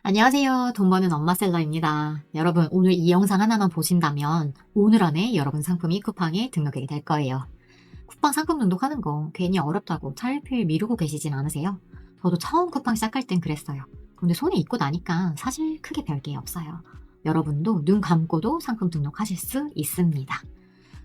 안녕하세요. 돈 버는 엄마 셀러입니다. 여러분, 오늘 이 영상 하나만 보신다면 오늘 안에 여러분 상품이 쿠팡에 등록이 될 거예요. 쿠팡 상품 등록하는 거 괜히 어렵다고 차일피일 미루고 계시진 않으세요? 저도 처음 쿠팡 시작할 땐 그랬어요. 근데 손에 익고 나니까 사실 크게 별게 없어요. 여러분도 눈 감고도 상품 등록하실 수 있습니다.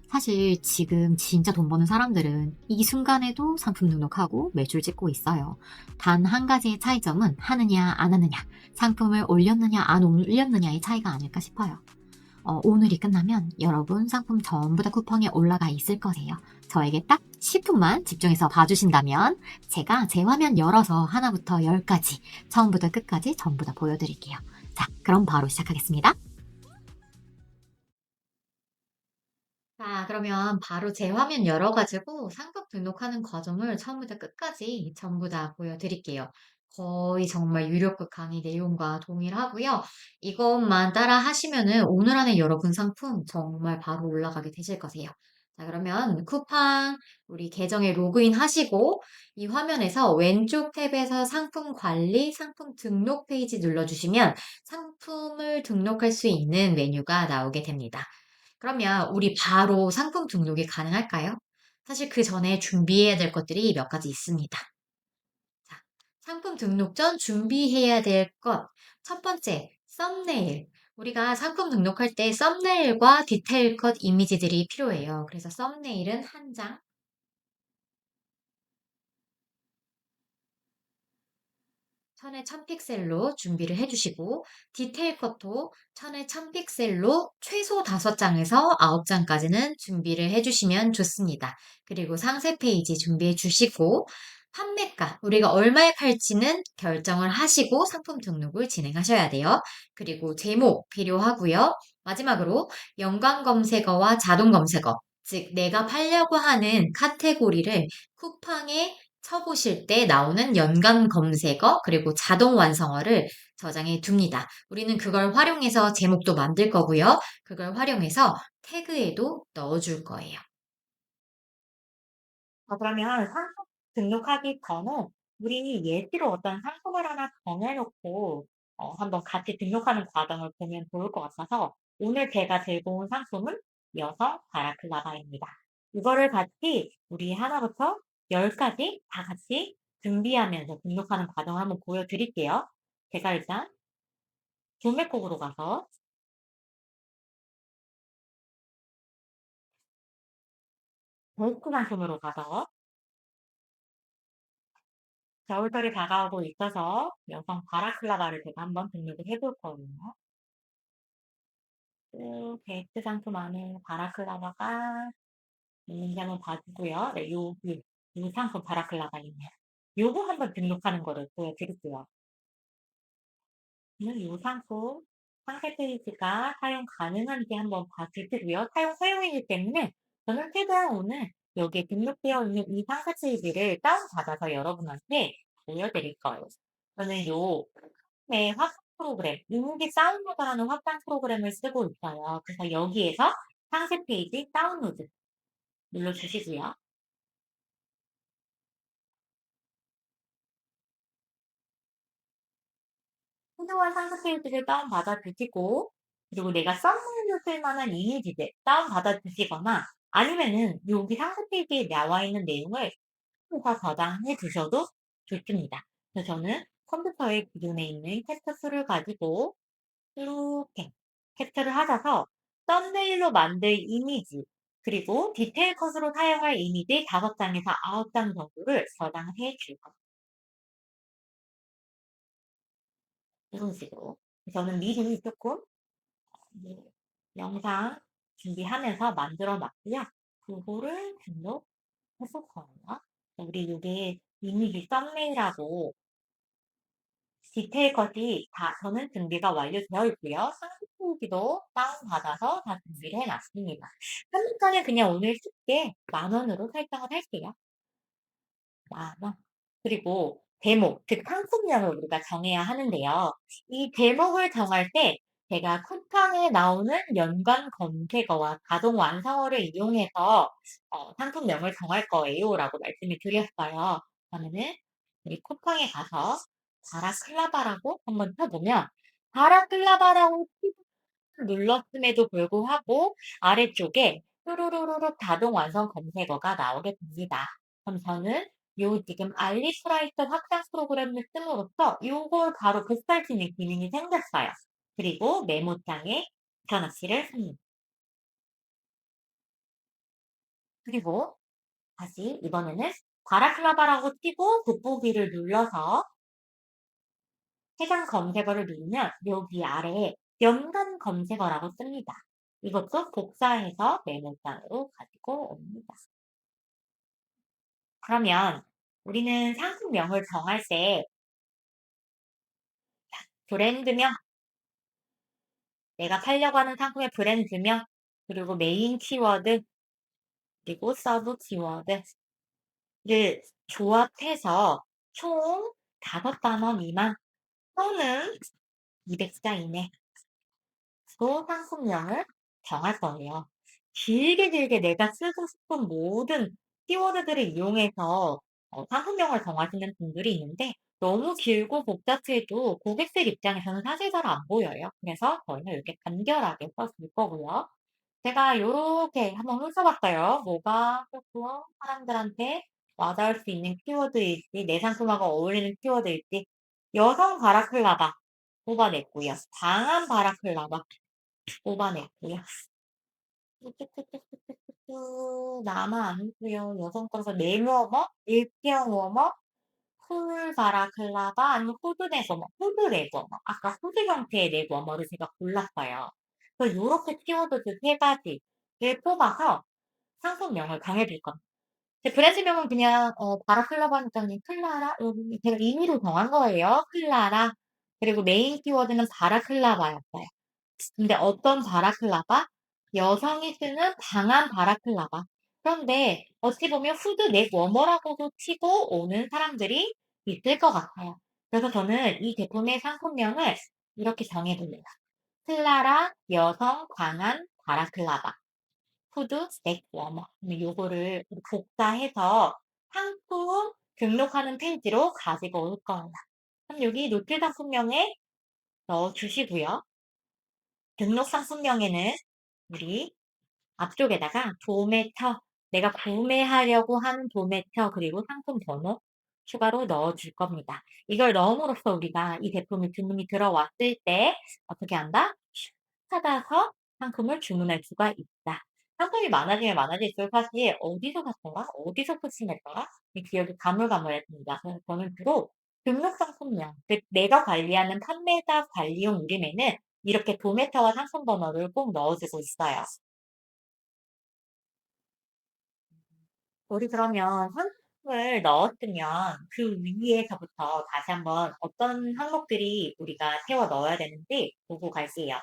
사실 지금 진짜 돈 버는 사람들은 이 순간에도 상품 등록하고 매출 찍고 있어요. 단 한 가지의 차이점은 하느냐 안 하느냐, 상품을 올렸느냐 안 올렸느냐의 차이가 아닐까 싶어요. 오늘이 끝나면 여러분 상품 전부 다 쿠팡에 올라가 있을 거세요. 저에게 딱 10분만 집중해서 봐주신다면 제가 제 화면 열어서 하나부터 열까지 처음부터 끝까지 전부 다 보여드릴게요. 자, 그럼 바로 시작하겠습니다. 자, 그러면 바로 제 화면 열어가지고 상품 등록하는 과정을 처음부터 끝까지 전부 다 보여드릴게요. 거의 정말 유료급 강의 내용과 동일하고요. 이것만 따라 하시면은 오늘 안에 여러분 상품 정말 바로 올라가게 되실 거세요. 자, 그러면 쿠팡 우리 계정에 로그인 하시고 이 화면에서 왼쪽 탭에서 상품 관리, 상품 등록 페이지 눌러주시면 상품을 등록할 수 있는 메뉴가 나오게 됩니다. 그러면 우리 바로 상품 등록이 가능할까요? 사실 그 전에 준비해야 될 것들이 몇 가지 있습니다. 자, 상품 등록 전 준비해야 될 것. 첫 번째, 썸네일. 우리가 상품 등록할 때 썸네일과 디테일 컷 이미지들이 필요해요. 그래서 썸네일은 한 장, 천에 1000픽셀로 준비를 해주시고, 디테일 컷도 천에 1000픽셀로 최소 5장에서 9장까지는 준비를 해주시면 좋습니다. 그리고 상세 페이지 준비해 주시고, 판매가, 우리가 얼마에 팔지는 결정을 하시고 상품 등록을 진행하셔야 돼요. 그리고 제목 필요하고요. 마지막으로 연관 검색어와 자동 검색어, 즉 내가 팔려고 하는 카테고리를 쿠팡에 쳐보실 때 나오는 연관 검색어 그리고 자동 완성어를 저장해 둡니다. 우리는 그걸 활용해서 제목도 만들 거고요. 그걸 활용해서 태그에도 넣어줄 거예요. 그러면 상품 등록하기 전에 우리 예시로 어떤 상품을 하나 정해놓고 한번 같이 등록하는 과정을 보면 좋을 것 같아서 오늘 제가 들고 온 상품은 여성 바라클라바입니다. 이거를 같이 우리 하나부터 열까지 다 같이 준비하면서 등록하는 과정을 한번 보여드릴게요. 제가 일단 구매국으로 가서 베스트 상품으로 가서 겨울철이 다가오고 있어서 여성 바라클라바를 제가 한번 등록을 해볼 거예요. 베스트 상품 안에 바라클라바가 있는지 한번 봐주고요. 네, 요 상품 바라클라바 있네요. 요거 한번 등록하는 거를 보여드릴게요. 요 상품 상세 페이지가 사용 가능한지 한번 봐주시고요. 사용 허용이기 때문에 저는 최대한 오늘 여기에 등록되어 있는 이 상세 페이지를 다운받아서 여러분한테 보여드릴 거예요. 저는 네, 확장 프로그램, 이무비 다운로드라는 확장 프로그램을 쓰고 있어요. 그래서 여기에서 상세 페이지 다운로드 눌러주시고요. 소중한 상세 페이지를 다운받아 주시고, 그리고 내가 썸네일로 쓸 만한 이미지들 다운받아 주시거나, 아니면은 여기 상세 페이지에 나와 있는 내용을 다 저장해 주셔도 좋습니다. 그래서 저는 컴퓨터에 기존에 있는 캡처 툴을 가지고 이렇게 캡처를 하셔서 썸네일로 만들 이미지, 그리고 디테일 컷으로 사용할 이미지 5장에서 9장 정도를 저장해 줄 거예요. 이런 식으로. 저는 미리 조금 뭐 영상 준비하면서 만들어 놨고요. 그거를 등록해볼 거예요. 우리 요게 이미지 썸네일하고 디테일 컷이 다 저는 준비가 완료되어 있고요. 상세 페이지도 다운받아서 다 준비를 해 놨습니다. 한눈간에 그냥 오늘 쉽게 10,000원으로 설정을 할게요. 10,000원. 그리고 제목, 즉 상품명을 우리가 정해야 하는데요. 이 제목을 정할 때 제가 쿠팡에 나오는 연관 검색어와 자동 완성어를 이용해서 상품명을 정할 거예요라고 말씀을 드렸어요. 그러면은 우리 쿠팡에 가서 바라클라바라고 한번 쳐보면 바라클라바라고 눌렀음에도 불구하고 아래쪽에 뚜루루루룩 자동 완성 검색어가 나오게 됩니다. 그럼 저는 요 지금 알리스라이터 확장 프로그램을 씀으로써 요걸 바로 복사할 수 있는 기능이 생겼어요. 그리고 메모장에 붙여넣기를 합니다. 그리고 다시 이번에는 바라클라바라고 치고 돋보기를 눌러서 해당 검색어를 누르면 여기 아래에 연관 검색어라고 씁니다. 이것도 복사해서 메모장으로 가지고 옵니다. 그러면 우리는 상품명을 정할 때 브랜드명, 내가 팔려고 하는 상품의 브랜드명, 그리고 메인 키워드, 그리고 서브 키워드를 조합해서 총 5단어 미만 또는 200자 이내 또 상품명을 정할 거예요. 길게 내가 쓰고 싶은 모든 키워드들을 이용해서 상품명을 정하시는 분들이 있는데 너무 길고 복잡해도 고객들 입장에서는 사실 잘 안 보여요. 그래서 저희는 이렇게 간결하게 써줄 거고요. 제가 요렇게 한번 훑어봤어요. 뭐가 조금 사람들한테 와닿을 수 있는 키워드일지, 내 상품하고 어울리는 키워드일지, 여성 바라클라바 뽑아냈고요. 방한 바라클라바 뽑아냈고요. 뚜뚜뚜뚜뚜뚜뚜 남아안고요. 여성 거라서 네모머, 일평 워머, 풀 바라클라바 아니면 후드 네버머, 후드 네버머. 아까 후드 형태의 네버머를 제가 골랐어요. 그래서 요렇게 키워드 3가지를 뽑아서 상품명을 정해줄 겁니다. 브랜드명은 그냥 바라클라바 하니까 그냥 클라라 제가 임의로 정한 거예요. 클라라. 그리고 메인 키워드는 바라클라바였어요. 근데 어떤 바라클라바? 여성이 쓰는 방한 바라클라바. 그런데 어찌 보면 후드 넥 워머라고도 치고 오는 사람들이 있을 것 같아요. 그래서 저는 이 제품의 상품명을 이렇게 정해봅니다. 클라라 여성 방한 바라클라바. 후드 넥 워머. 요거를 복사해서 상품 등록하는 페이지로 가지고 올 겁니다. 그럼 여기 노트 상품명에 넣어주시고요. 등록 상품명에는 우리 앞쪽에다가 도매처, 내가 구매하려고 하는 도매처 그리고 상품 번호 추가로 넣어줄 겁니다. 이걸 넣음으로써 우리가 이 제품이 주문이 들어왔을 때 어떻게 한다? 찾아서 상품을 주문할 수가 있다. 상품이 많아지면 많아질수록 사실 어디서 샀더라? 어디서 포칭했더라? 이 기억이 가물가물해집니다. 그래서 저는 주로 등록 상품명, 즉 내가 관리하는 판매자 관리용 이름에는 이렇게 도매터와 상품 번호를 꼭 넣어주고 있어요. 우리 그러면 상품을 넣었으면 그 위에서부터 다시 한번 어떤 항목들이 우리가 채워 넣어야 되는지 보고 갈게요.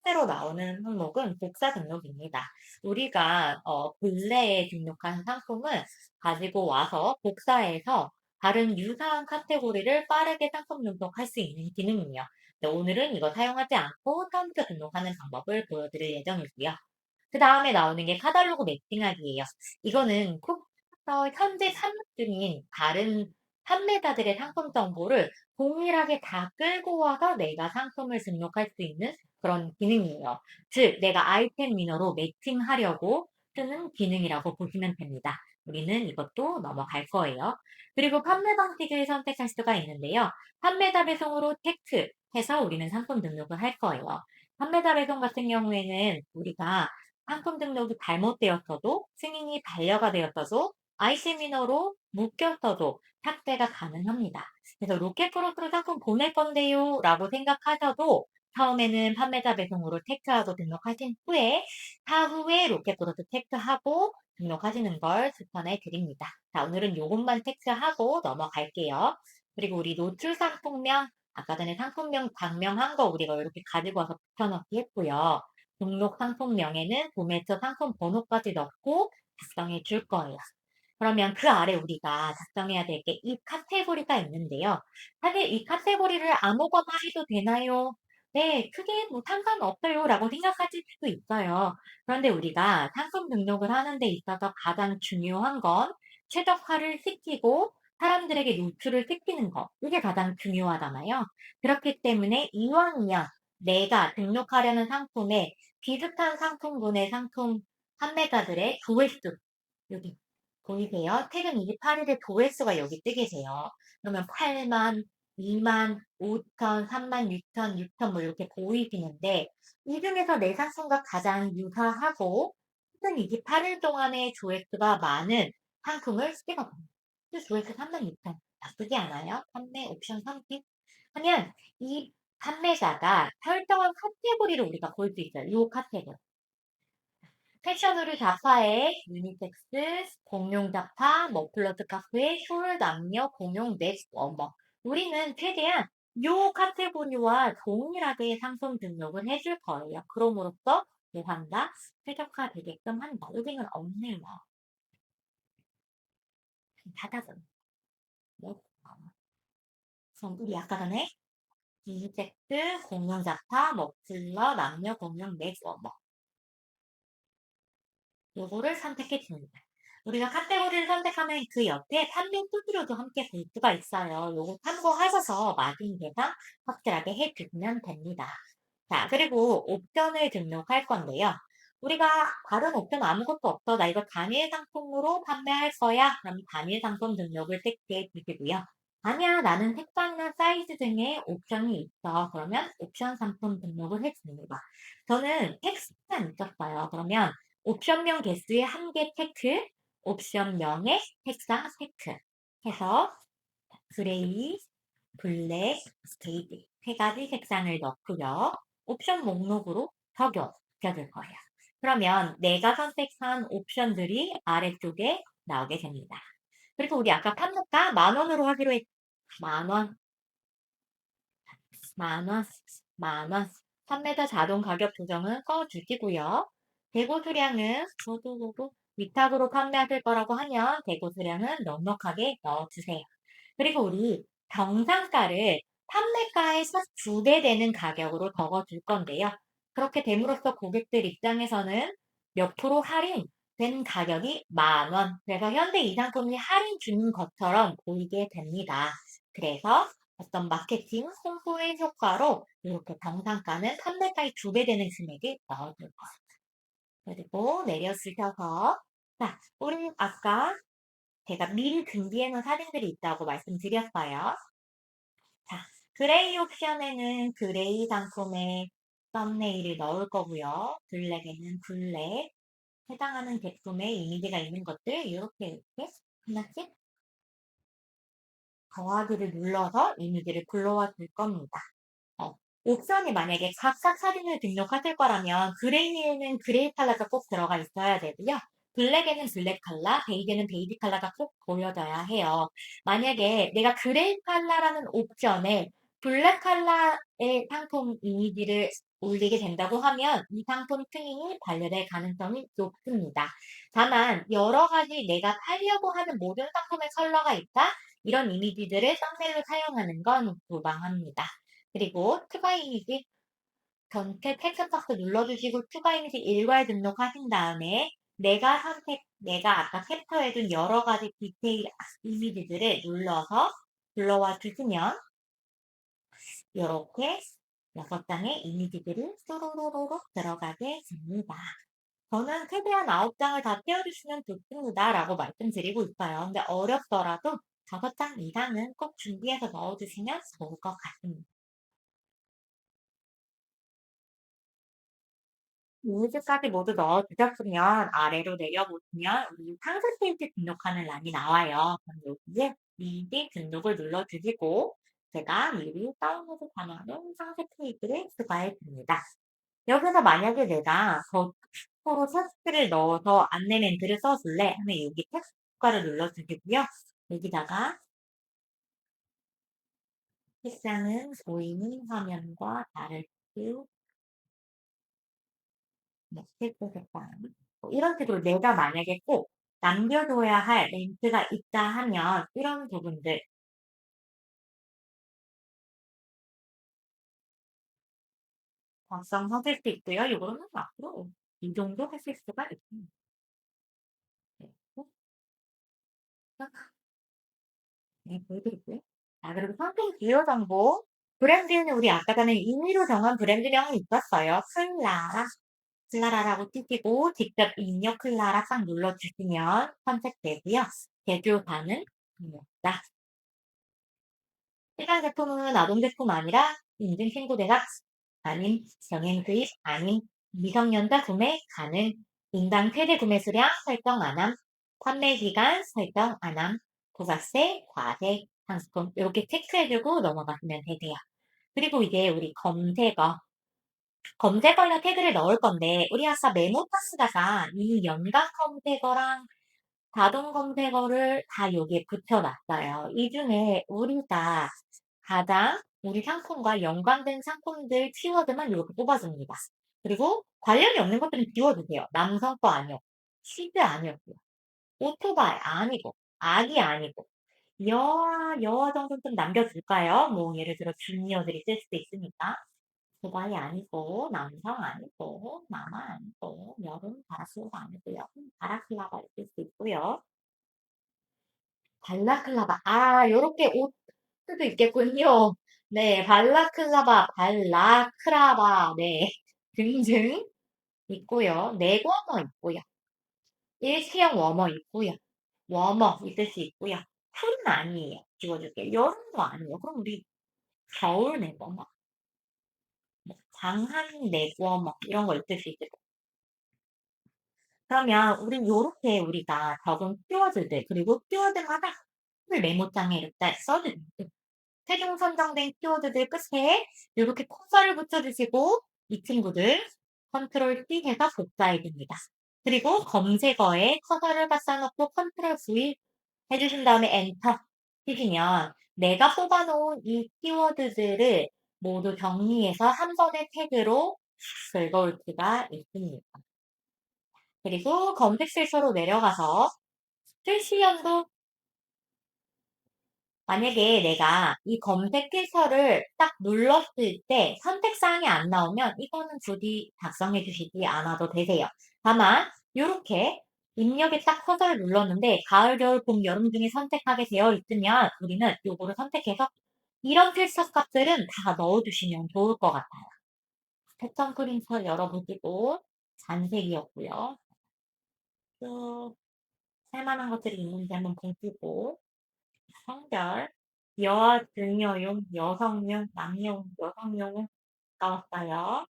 새로 나오는 항목은 복사 등록입니다. 우리가 근래에 등록한 상품은 가지고 와서 복사해서 다른 유사한 카테고리를 빠르게 상품 등록할 수 있는 기능이에요. 네, 오늘은 이거 사용하지 않고 처음부터 등록하는 방법을 보여드릴 예정이고요. 그 다음에 나오는 게 카탈로그 매칭하기예요. 이거는 콕에서 현재 산업 중인 다른 판매자들의 상품 정보를 동일하게 다 끌고 와서 내가 상품을 등록할 수 있는 그런 기능이에요. 즉, 내가 아이템 위너로 매칭하려고 쓰는 기능이라고 보시면 됩니다. 우리는 이것도 넘어갈 거예요. 그리고 판매 방식을 선택할 수가 있는데요. 판매자 배송으로 체크해서 우리는 상품 등록을 할 거예요. 판매자 배송 같은 경우에는 우리가 상품 등록이 잘못되었어도 승인이 반려가 되었어도 아이템 위너로 묶였어도 삭제가 가능합니다. 그래서 로켓프로스로 상품 보낼 건데요 라고 생각하셔도 처음에는 판매자 배송으로 체크하고 등록하신 후에 차후에 로켓프로스 체크하고 등록하시는 걸 추천해 드립니다. 자, 오늘은 요것만 체크하고 넘어갈게요. 그리고 우리 노출 상품명, 아까 전에 상품명 방명한 거 우리가 이렇게 가지고 와서 붙여넣기 했고요. 등록 상품명에는 도매처 상품 번호까지 넣고 작성해 줄 거예요. 그러면 그 아래 우리가 작성해야 될 게 이 카테고리가 있는데요. 사실 이 카테고리를 아무거나 해도 되나요? 네, 크게 뭐 상관없어요 라고 생각하실 수도 있어요. 그런데 우리가 상품 등록을 하는 데 있어서 가장 중요한 건 최적화를 시키고 사람들에게 노출을 시키는 거, 이게 가장 중요하잖아요. 그렇기 때문에 이왕이면 내가 등록하려는 상품에 비슷한 상품군의 상품 판매자들의 조회수, 여기 보이세요? 최근 28일에 조회수가 여기 뜨게 돼요. 그러면 8만, 2만, 5천, 3만, 6천, 6천 뭐 이렇게 보이시는데 이 중에서 내 상품과 가장 유사하고 최근 28일 동안의 조회수가 많은 상품을 찍어봅니다. 조회수 3만 6천. 나쁘지 않아요? 판매 옵션 선택. 하면 이 판매자가 설정한 카테고리를 우리가 볼 수 있어요. 이 카테고리. 패션으로 자파에 유니섹스, 공룡 자파, 머플러스 카페, 쇼를 남녀, 공룡 넷, 뭐. 우리는 최대한 요 카테고리와 동일하게 상품 등록을 해줄 거예요. 그럼으로써 예상과 최적화되게끔 한다. 여기는 없네요. 닫아서. 뭐. 그럼 우리 아까 전에 유니섹스, 공룡 자파, 머플러, 남녀, 공룡 넷, 뭐. 요거를 선택해 줍니다. 우리가 카테고리를 선택하면 그 옆에 판매 수수료도 함께 볼 수가 있어요. 요거 참고하셔서 마진 계산 확실하게 해주시면 됩니다. 자, 그리고 옵션을 등록할 건데요. 우리가 다른 옵션 아무것도 없어. 나 이거 단일 상품으로 판매할 거야. 그럼 단일 상품 등록을 체크해 주시고요. 아니야, 나는 색상이나 사이즈 등의 옵션이 있어. 그러면 옵션 상품 등록을 해줍니다. 저는 텍스트만 있었어요. 그러면 옵션명 개수의 한 개 체크, 옵션명의 색상 체크 해서 그레이, 블랙, 스테이지 세 가지 색상을 넣고요. 옵션 목록으로 적용시켜줄 거예요. 그러면 내가 선택한 옵션들이 아래쪽에 나오게 됩니다. 그리고 우리 아까 판매가 10,000원으로 하기로 했, 만 원, 만 원, 만 원. 판매자 자동 가격 조정은 꺼주시고요. 대고 수량은 두두두두 위탁으로 판매하실 거라고 하면 대고 수량은 넉넉하게 넣어주세요. 그리고 우리 정상가를 판매가의 2배 되는 가격으로 적어줄 건데요. 그렇게 됨으로써 고객들 입장에서는 몇 프로 할인된 가격이 10,000원. 그래서 현대 이 상품이 할인 주는 것처럼 보이게 됩니다. 그래서 어떤 마케팅, 홍보의 효과로 이렇게 정상가는 판매가의 2배 되는 금액을 넣어줄 거예요. 그리고 내려주셔서 자, 우리 아까 제가 미리 준비해놓은 사진들이 있다고 말씀드렸어요. 자, 그레이 옵션에는 그레이 상품의 썸네일을 넣을 거고요. 블랙에는 블랙, 해당하는 제품의 이미지가 있는 것들 이렇게 하나씩 더하기를 눌러서 이미지를 불러와 줄 겁니다. 어, 옵션이 만약에 각각 사진을 등록하실 거라면 그레이에는 그레이 컬러가 꼭 들어가 있어야 되고요. 블랙에는 블랙 컬러, 베이지는 베이지 컬러가 꼭 보여져야 해요. 만약에 내가 그레이 컬러라는 옵션에 블랙 컬러의 상품 이미지를 올리게 된다고 하면 이 상품 승인이 반려될 가능성이 높습니다. 다만 여러 가지 내가 팔려고 하는 모든 상품의 컬러가 있다? 이런 이미지들을 썸네일로 사용하는 건 무방합니다. 그리고 추가 이미지 전체 텍스트박스 눌러주시고 추가 이미지 일괄 등록하신 다음에 내가 아까 캡처해둔 여러 가지 디테일 이미지들을 눌러서 불러와 주시면 이렇게 6장의 이미지들이 쏘로로로록 들어가게 됩니다. 저는 최대한 9장을 다 떼어주시면 좋습니다. 라고 말씀드리고 있어요. 근데 어렵더라도 5장 이상은 꼭 준비해서 넣어주시면 좋을 것 같습니다. 이미지까지 모두 넣어주셨으면 아래로 내려보시면 우리 상세 페이지 등록하는 란이 나와요. 그럼 여기에 미리 등록을 눌러주시고 제가 미리 다운로드 반영된 상세 페이지를 추가해 줍니다. 여기서 만약에 내가 거꾸로 텍스트를 넣어서 안내 멘트를 써줄래 하면 여기 텍스트 효과를 눌러주시고요. 여기다가 색상은 보이는 화면과 다를 수 텍스트 색상 이런 식으로 내가 만약에 꼭 남겨둬야 할 멘트가 있다 하면 이런 부분들 작성하실 수 있고요. 이거는 앞으로 이 정도 하실 수가 있습니다. 네. 이 브이브이브. 자, 그리고 상품 주요 정보. 브랜드는 우리 아까 전에 임의로 정한 브랜드명이 있었어요. 클라라. 클라라라고 치시고 직접 입력 클라라 딱 눌러주시면 선택되고요. 제조사는 입니다. 해당 제품은 아동 제품 아니라 인증 신고 대상 아님 병행 수입 아님 미성년자 구매 가능 인당 최대 구매 수량 설정 안함 판매 기간 설정 안함 부가세 과세 상품 이렇게 체크해주고 넘어가시면 되세요. 그리고 이제 우리 검색어나 태그를 넣을 건데 우리 아까 메모판에다가 이 연관 검색어랑 자동 검색어를 다 여기에 붙여놨어요. 이 중에 우리가 가장 우리 상품과 연관된 상품들 키워드만 이렇게 뽑아줍니다. 그리고 관련이 없는 것들은 지워주세요. 남성 거 아니었고, 치즈 아니었고요. 오토바이 아니고, 아기 아니고, 여아 정도 좀 남겨줄까요? 뭐 예를 들어 주니어들이 쓸 수도 있으니까. 오토바이 아니고, 남성 아니고, 마마 아니고, 여름 바라클라바 아니고요. 바라클라바 있을 수 있고요. 발라클라바. 아, 요렇게 옷 수도 있겠군요. 네, 발라클라바, 발라크라바, 네, 등등 있고요. 내워머 있고요. 일체형 워머 있고요. 워머 있을 수 있고요. 쿨은 아니에요. 지워줄게요. 여름도 아니에요. 그럼 우리 겨울 내워머, 뭐 장한 내워머 이런 거 있을 수 있을 거예요. 그러면 우리 요렇게 우리가 적은 키워드들 그리고 키워드마다 메모장에 이렇게 써주세요. 최종 선정된 키워드들 끝에 이렇게 커서를 붙여주시고 이 친구들 컨트롤 C 해서 복사해 줍니다. 그리고 검색어에 커서를 갖다 놓고 컨트롤 V 해주신 다음에 엔터 치시면 내가 뽑아놓은 이 키워드들을 모두 정리해서 한 번의 태그로 긁어올 수가 있습니다. 그리고 검색 실수로 내려가서 실시연도 만약에 내가 이 검색 필터를 딱 눌렀을 때 선택사항이 안 나오면 이거는 굳이 작성해 주시지 않아도 되세요. 다만 이렇게 입력에 딱 커서를 눌렀는데 가을, 겨울, 봄, 여름 중에 선택하게 되어 있으면 우리는 요거를 선택해서 이런 필터 값들은 다 넣어주시면 좋을 것 같아요. 패턴 프린터 열어보시고 잔색이었고요. 쭉 할만한 것들이 있는지 한번 보시고 성별, 여아 증여용, 여성용, 남용, 여성용은 나왔어요.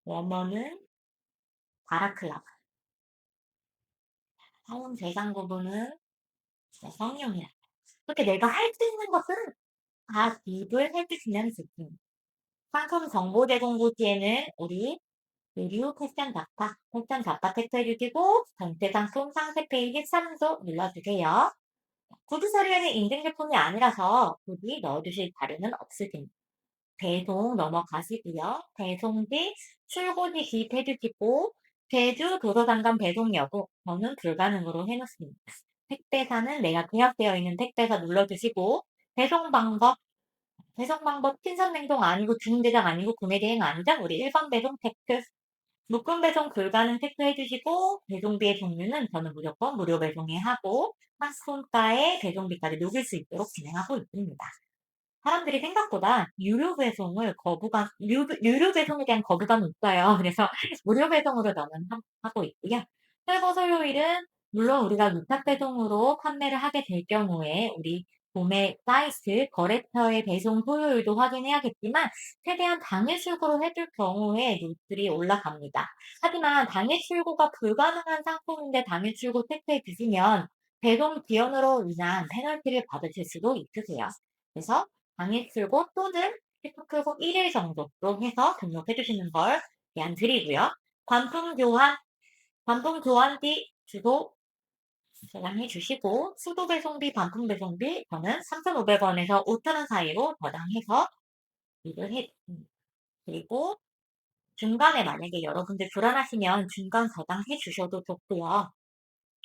원어는 바라클라바. 사용 대상 부분은 여성용이라. 이렇게 내가 할 수 있는 것은 다 기입을 해주시면 좋습니다. 상품 정보 제공 부지에는 우리 의류 패션 잡화 체크해주시고 전체 상품 상세 페이지 참조 눌러주세요. 구두 서류에는 인증 제품이 아니라서 굳이 넣어주실 자료는 없을 텐데. 배송 넘어가시고요. 배송 시 출고지 기입해 주시고 제주 도서관간 배송 여부 저는 불가능으로 해놓습니다. 택배사는 내가 구약되어 있는 택배사 눌러주시고 배송 방법 신선 냉동 아니고 중대장 아니고 구매 대행 아니죠? 우리 일반 배송 체크 묶음 배송 불가능 체크해 주시고 배송비의 종류는 저는 무조건 무료 배송에 하고 상품가에 배송비까지 녹일 수 있도록 진행하고 있습니다. 사람들이 생각보다 유료 배송에 대한 거부감이 있어요. 그래서 무료 배송으로 저는 하고 있고요. 최고 소요일은 물론 우리가 위탁 배송으로 판매를 하게 될 경우에 우리 구매 사이트, 거래처의 배송 소요일도 확인해야겠지만 최대한 당일 출고로 해줄 경우에 루트들이 올라갑니다. 하지만 당일 출고가 불가능한 상품인데 당일 출고 체크해 주시면 배송 지연으로 인한 페널티를 받으실 수도 있으세요. 그래서 당일 출고 또는 출고 1일 정도로 해서 등록해 주시는 걸 제안드리고요. 반품 교환 뒤 주소 저장해 주시고 수도 배송비, 반품 배송비 저는 3,500원에서 5,000원 사이로 저장해서 일을 해 그리고 중간에 만약에 여러분들 불안하시면 중간 저장해 주셔도 좋고요.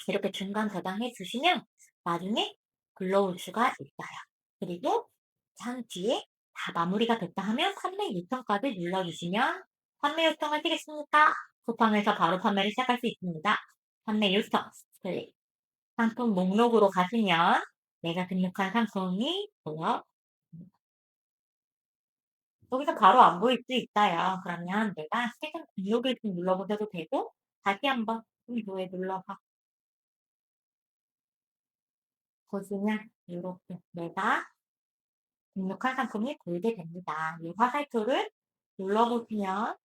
이렇게 중간 저장해 주시면 나중에 불러올 수가 있어요. 그리고 한 뒤에 다 마무리가 됐다 하면 판매 요청까지 눌러주시면 판매 요청하시겠습니까? 쿠팡에서 바로 판매를 시작할 수 있습니다. 판매 요청 클릭. 상품 목록으로 가시면 내가 등록한 상품이 보여 여기서 바로 안 보일 수 있어요. 그러면 내가 최근 등록을 좀 눌러보셔도 되고 다시 한번 윈도우에 눌러서 보시면 이렇게 내가 등록한 상품이 보이게 됩니다. 이 화살표를 눌러보시면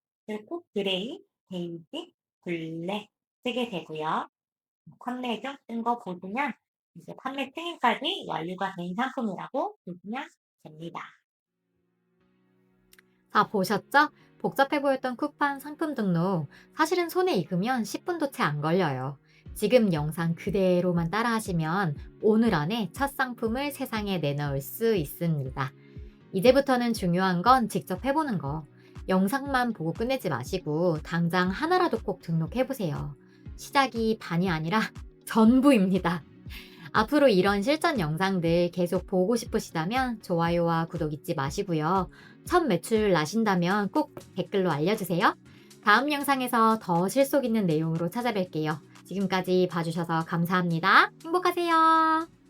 꼭 그레이, 베이지, 블랙 쓰게 되고요. 판매 중 뜬 거 보시면 이제 판매 승인까지 완료가 된 상품이라고 보시면 됩니다. 다 보셨죠? 복잡해 보였던 쿠팡 상품 등록. 사실은 손에 익으면 10분도 채 안 걸려요. 지금 영상 그대로만 따라하시면 오늘 안에 첫 상품을 세상에 내놓을 수 있습니다. 이제부터는 중요한 건 직접 해보는 거. 영상만 보고 끝내지 마시고 당장 하나라도 꼭 등록해보세요. 시작이 반이 아니라 전부입니다. 앞으로 이런 실전 영상들 계속 보고 싶으시다면 좋아요와 구독 잊지 마시고요. 첫 매출 나신다면 꼭 댓글로 알려주세요. 다음 영상에서 더 실속 있는 내용으로 찾아뵐게요. 지금까지 봐주셔서 감사합니다. 행복하세요.